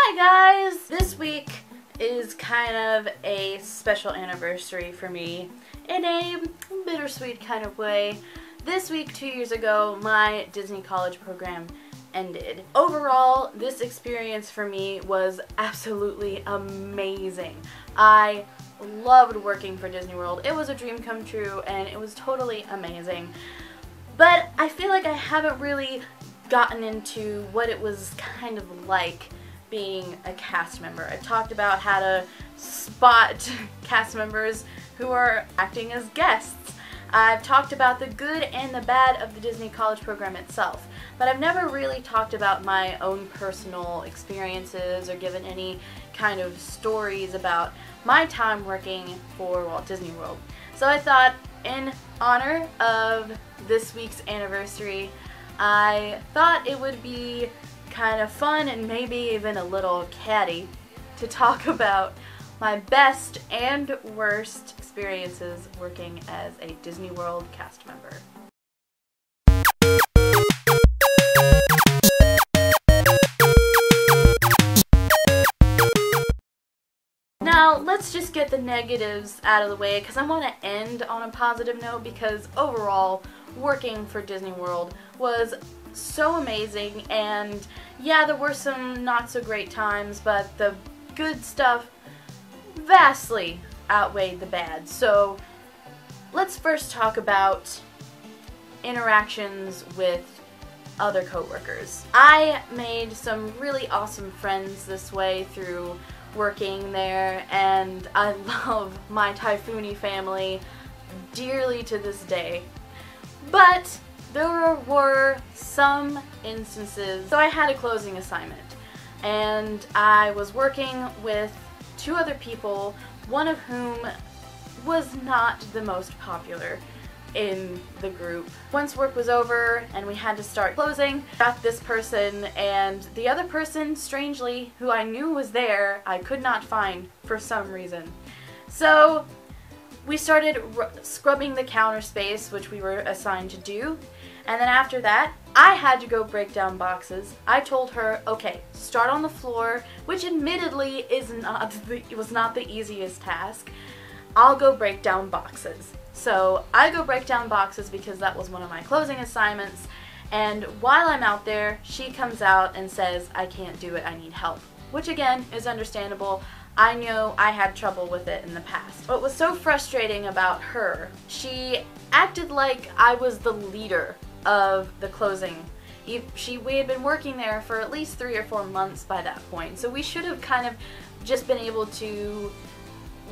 Hi guys! This week is kind of a special anniversary for me in a bittersweet kind of way. This week, 2 years ago, my Disney college program ended. Overall, this experience for me was absolutely amazing. I loved working for Disney World. It was a dream come true and it was totally amazing. But I feel like I haven't really gotten into what it was kind of like being a cast member. I talked about how to spot cast members who are acting as guests. I've talked about the good and the bad of the Disney College Program itself, but I've never really talked about my own personal experiences or given any kind of stories about my time working for Walt Disney World. So I thought, in honor of this week's anniversary, I thought it would be kind of fun and maybe even a little catty to talk about my best and worst experiences working as a Disney World cast member. Now, let's just get the negatives out of the way because I want to end on a positive note, because overall, working for Disney World was so amazing, and yeah, there were some not so great times, but the good stuff vastly outweighed the bad. So let's first talk about interactions with other coworkers. I made some really awesome friends this way through working there, and I love my Typhoony family dearly to this day. But there were some instances. So I had a closing assignment, and I was working with two other people, one of whom was not the most popular in the group. Once work was over and we had to start closing, I got this person, and the other person, strangely, who I knew was there, I could not find for some reason. So we started scrubbing the counter space, which we were assigned to do, and then after that, I had to go break down boxes. I told her, okay, start on the floor, which admittedly was not the easiest task. I'll go break down boxes. So I go break down boxes because that was one of my closing assignments, and while I'm out there, she comes out and says, I can't do it, I need help. Which again, is understandable. I know I had trouble with it in the past. What was so frustrating about her, she acted like I was the leader of the closing. We had been working there for at least 3 or 4 months by that point, so we should have kind of just been able to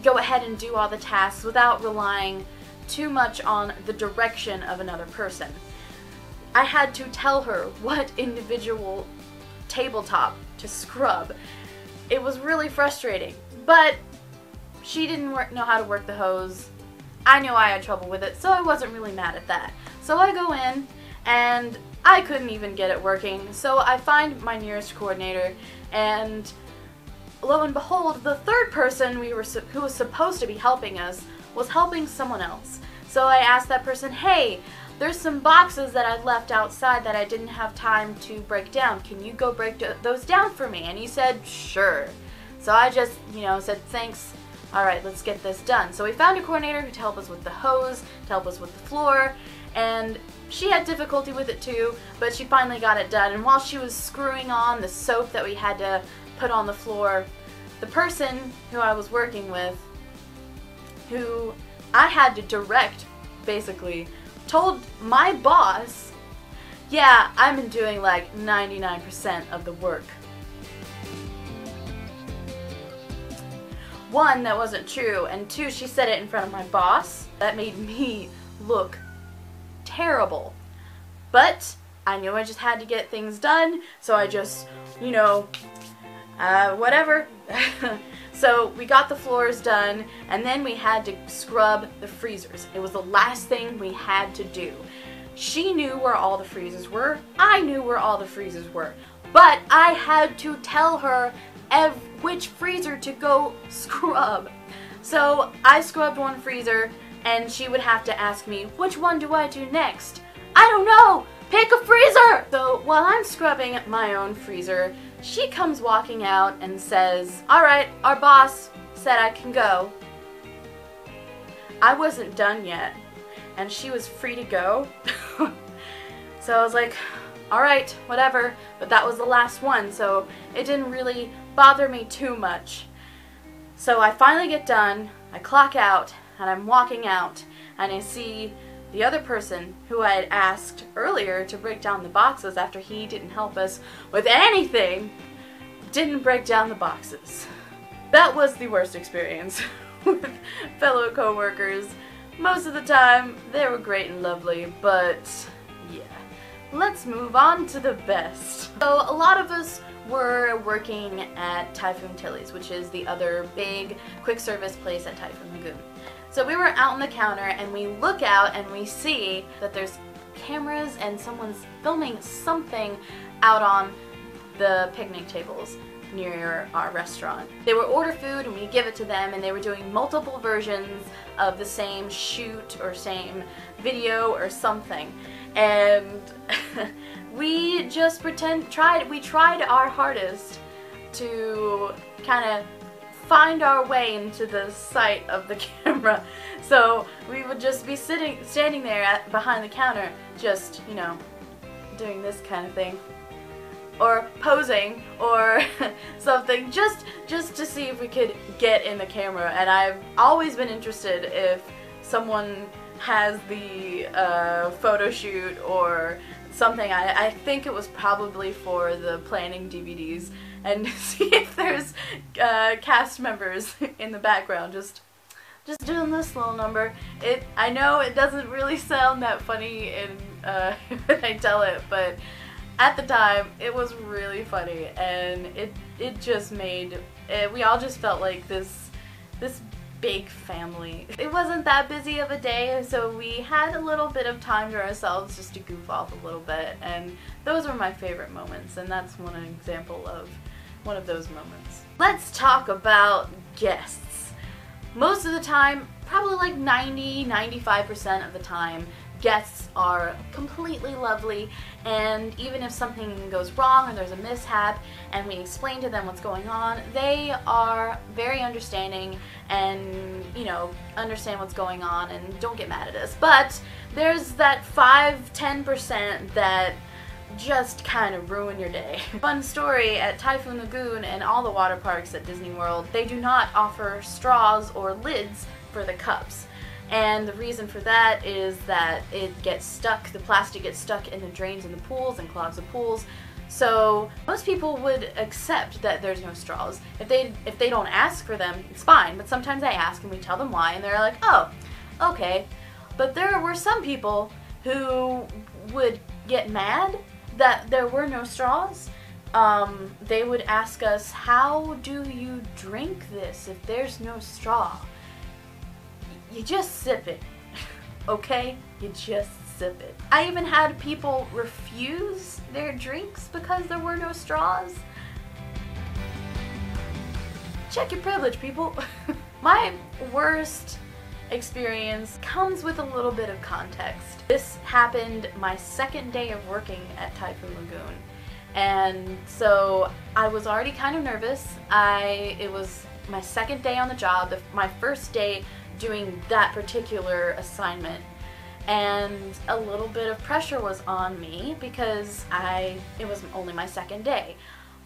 go ahead and do all the tasks without relying too much on the direction of another person. I had to tell her what individual tabletop to scrub. It was really frustrating, but she didn't know how to work the hose. I knew I had trouble with it, so I wasn't really mad at that. So I go in, and I couldn't even get it working, so I find my nearest coordinator, and lo and behold, the third person who was supposed to be helping us was helping someone else. So I asked that person, hey, there's some boxes that I left outside that I didn't have time to break down. Can you go break those down for me? And he said, sure. So I just, said, thanks. Alright, let's get this done. So we found a coordinator to help us with the hose, to help us with the floor, and she had difficulty with it too, but she finally got it done. And while she was screwing on the soap that we had to put on the floor, the person who I was working with, who I had to direct, basically, told my boss, yeah, I've been doing like 99% of the work. One, that wasn't true, and two, she said it in front of my boss. That made me look terrible. But I knew I just had to get things done, so I just, whatever. So we got the floors done, and then we had to scrub the freezers. It was the last thing we had to do. She knew where all the freezers were. I knew where all the freezers were. But I had to tell her which freezer to go scrub. So I scrubbed one freezer, and she would have to ask me, which one do I do next? I don't know! Pick a freezer! So while I'm scrubbing my own freezer, she comes walking out and says, "Alright, our boss said I can go." I wasn't done yet, and she was free to go. So I was like, alright, whatever, but that was the last one, so it didn't really bother me too much. So I finally get done, I clock out, and I'm walking out, and I see the other person who I had asked earlier to break down the boxes after he didn't help us with anything, didn't break down the boxes. That was the worst experience with fellow co-workers. Most of the time, they were great and lovely, but yeah. Let's move on to the best. So a lot of us were working at Typhoon Tilly's, which is the other big quick service place at Typhoon Lagoon. So we were out on the counter and we look out and we see that there's cameras and someone's filming something out on the picnic tables near our restaurant. They would order food and we give it to them, and they were doing multiple versions of the same shoot or same video or something. And we just we tried our hardest to kind of find our way into the sight of the camera. So we would just be standing there behind the counter, just, you know, doing this kind of thing, or posing, or something, just to see if we could get in the camera. And I've always been interested if someone has the photo shoot or something. I think it was probably for the planning DVDs, and see if there's cast members in the background just doing this little number. I know it doesn't really sound that funny when I tell it, but at the time it was really funny, and it just made we all just felt like this big family. It wasn't that busy of a day, so we had a little bit of time to ourselves just to goof off a little bit, and those were my favorite moments, and that's one example of one of those moments. Let's talk about guests. Most of the time, probably like 90–95% of the time, guests are completely lovely, and even if something goes wrong or there's a mishap and we explain to them what's going on, they are very understanding and, you know, understand what's going on and don't get mad at us. But there's that 5–10% that just kind of ruin your day. Fun story, at Typhoon Lagoon and all the water parks at Disney World, they do not offer straws or lids for the cups. And the reason for that is that it gets stuck, the plastic gets stuck in the drains in the pools and clogs the pools. So most people would accept that there's no straws. If they don't ask for them, it's fine, but sometimes they ask and we tell them why, and they're like, oh, okay. But there were some people who would get mad that there were no straws. They would ask us, how do you drink this if there's no straw? You just sip it, okay? You just sip it. I even had people refuse their drinks because there were no straws. Check your privilege, people. My worst experience comes with a little bit of context. This happened my second day of working at Typhoon Lagoon, and so I was already kind of nervous. It was my second day on the job, my first day doing that particular assignment, and a little bit of pressure was on me because it was only my second day.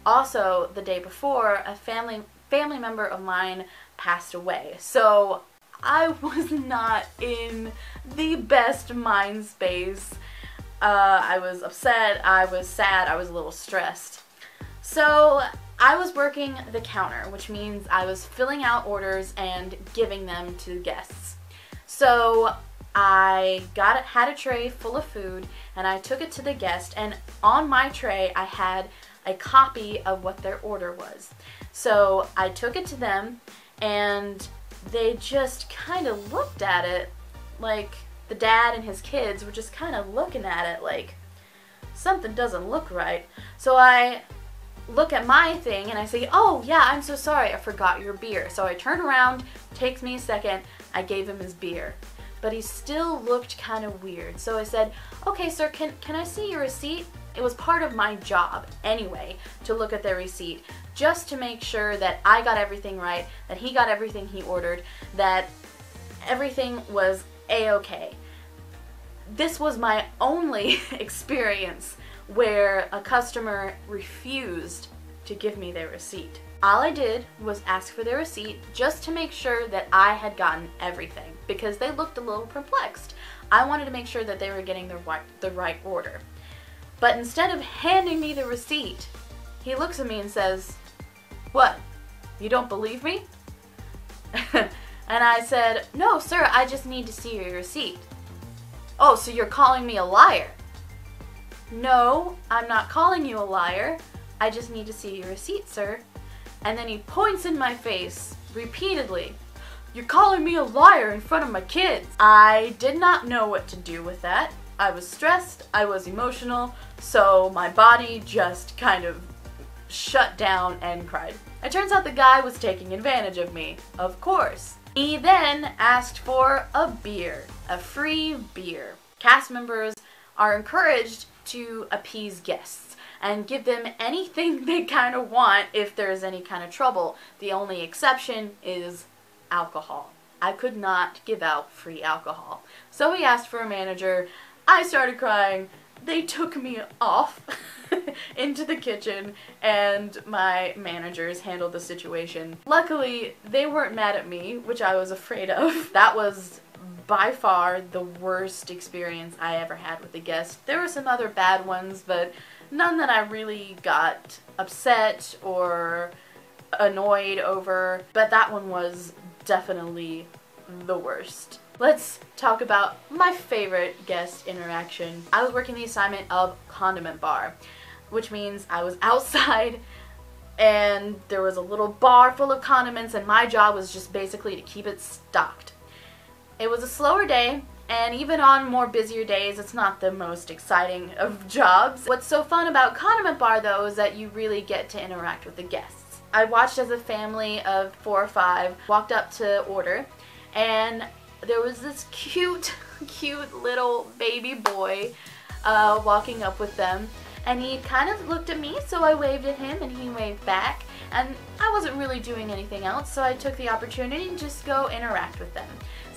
Also, the day before, a family member of mine passed away, so I was not in the best mind space. I was upset, I was sad, I was a little stressed. So I was working the counter, which means I was filling out orders and giving them to guests. So I had a tray full of food, and I took it to the guest, and on my tray I had a copy of what their order was. So I took it to them, and they just kind of looked at it, like the dad and his kids were just kind of looking at it like something doesn't look right. So I look at my thing and I say, oh yeah, I'm so sorry, I forgot your beer. So I turn around, takes me a second, I gave him his beer, but he still looked kind of weird. So I said, okay sir, can I see your receipt? It was part of my job anyway to look at their receipt just to make sure that I got everything right, that he got everything he ordered, that everything was a-okay. This was my only experience where a customer refused to give me their receipt. All I did was ask for their receipt just to make sure that I had gotten everything, because they looked a little perplexed. I wanted to make sure that they were getting the right order. But instead of handing me the receipt, he looks at me and says, "What? You don't believe me?" And I said, "No, sir, I just need to see your receipt." "Oh, so you're calling me a liar?" "No, I'm not calling you a liar. I just need to see your receipt, sir." And then he points in my face repeatedly. "You're calling me a liar in front of my kids." I did not know what to do with that. I was stressed, I was emotional, so my body just kind of shut down and cried. It turns out the guy was taking advantage of me, of course. He then asked for a beer, a free beer. Cast members are encouraged to appease guests and give them anything they kind of want if there's any kind of trouble. The only exception is alcohol. I could not give out free alcohol. So he asked for a manager. I started crying. They took me off into the kitchen, and my managers handled the situation. Luckily, they weren't mad at me, which I was afraid of. That was by far the worst experience I ever had with a guest. There were some other bad ones, but none that I really got upset or annoyed over, but that one was definitely the worst. Let's talk about my favorite guest interaction. I was working the assignment of condiment bar, which means I was outside and there was a little bar full of condiments, and my job was just basically to keep it stocked. It was a slower day, and even on more busier days, it's not the most exciting of jobs. What's so fun about condiment bar though is that you really get to interact with the guests. I watched as a family of 4 or 5 walked up to order, and there was this cute little baby boy walking up with them, and he kind of looked at me, so I waved at him and he waved back, and I wasn't really doing anything else, so I took the opportunity to just go interact with them.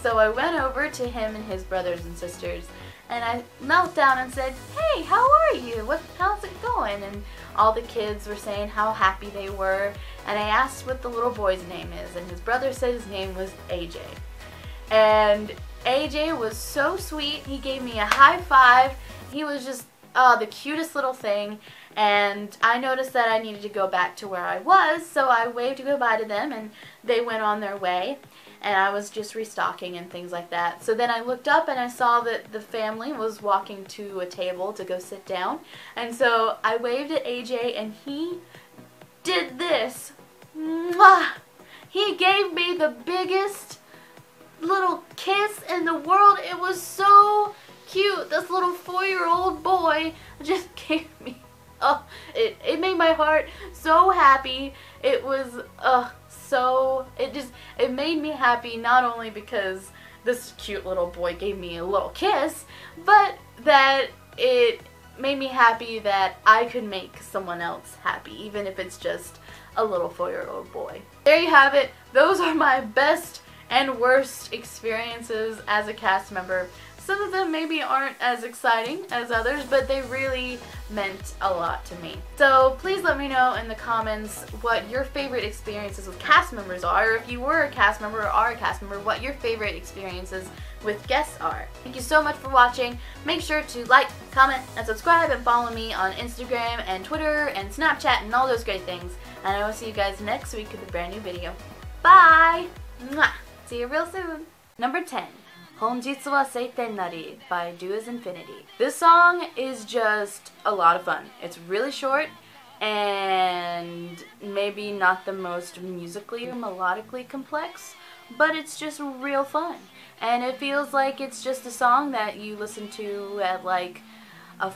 So I went over to him and his brothers and sisters, and I knelt down and said, "Hey, how are you? How's it going?" And all the kids were saying how happy they were, and I asked what the little boy's name is, and his brother said his name was AJ. And AJ was so sweet. He gave me a high five. He was just the cutest little thing, and I noticed that I needed to go back to where I was, so I waved goodbye to them and they went on their way, and I was just restocking and things like that. So then I looked up and I saw that the family was walking to a table to go sit down, and so I waved at AJ and he did this. Mwah! He gave me the biggest little kiss in the world. It was so cute. This little 4-year-old boy just gave me, it made my heart so happy. It was it made me happy, not only because this cute little boy gave me a little kiss, but that it made me happy that I could make someone else happy, even if it's just a little 4-year-old boy. There you have it. Those are my best and worst experiences as a cast member. Some of them maybe aren't as exciting as others, but they really meant a lot to me. So please let me know in the comments what your favorite experiences with cast members are, or if you were a cast member or are a cast member, what your favorite experiences with guests are. Thank you so much for watching. Make sure to like, comment, and subscribe, and follow me on Instagram and Twitter and Snapchat and all those great things. And I will see you guys next week with a brand new video. Bye! Mwah! See you real soon. Number 10. 本日は晴天なり by Do Is Infinity. This song is just a lot of fun. It's really short and maybe not the most musically or melodically complex, but it's just real fun. And it feels like it's just a song that you listen to at like a